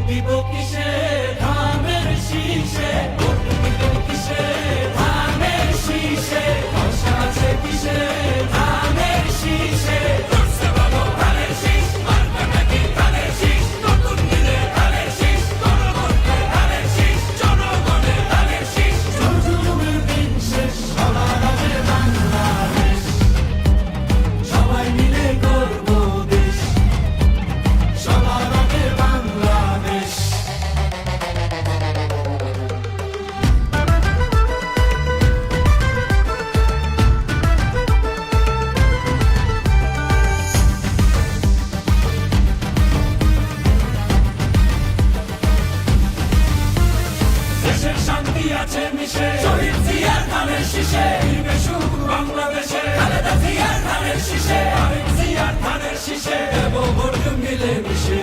দিব কিসে ধানের শীষে, ভোট দিব কিসে ধানের শীষে, আশা আছে কিসে ধানের শীষে। জোরসে বলো ধানের শীষ, মার্কা নাকি ধানের শীষ, নতুন দিনে ধানের শীষ, গণভোটে ধানের শীষ, জনগণে ধানের শীষ। জুলুমের দিন শেষ, সবার আগে বাংলাদেশ, সবাই মিলে করব দেশ, সবার আগে বাংলাদেশ। দেশের শান্তি আছে মিশে, শহীদ জিয়ার ধানের শীষে, ফিরবে সুখ বাংলাদেশে, খালেদা জিয়ার ধানের শীষে, আরেক জিয়ার ধানের শীষে, দেব ভোট মিলে মিশে।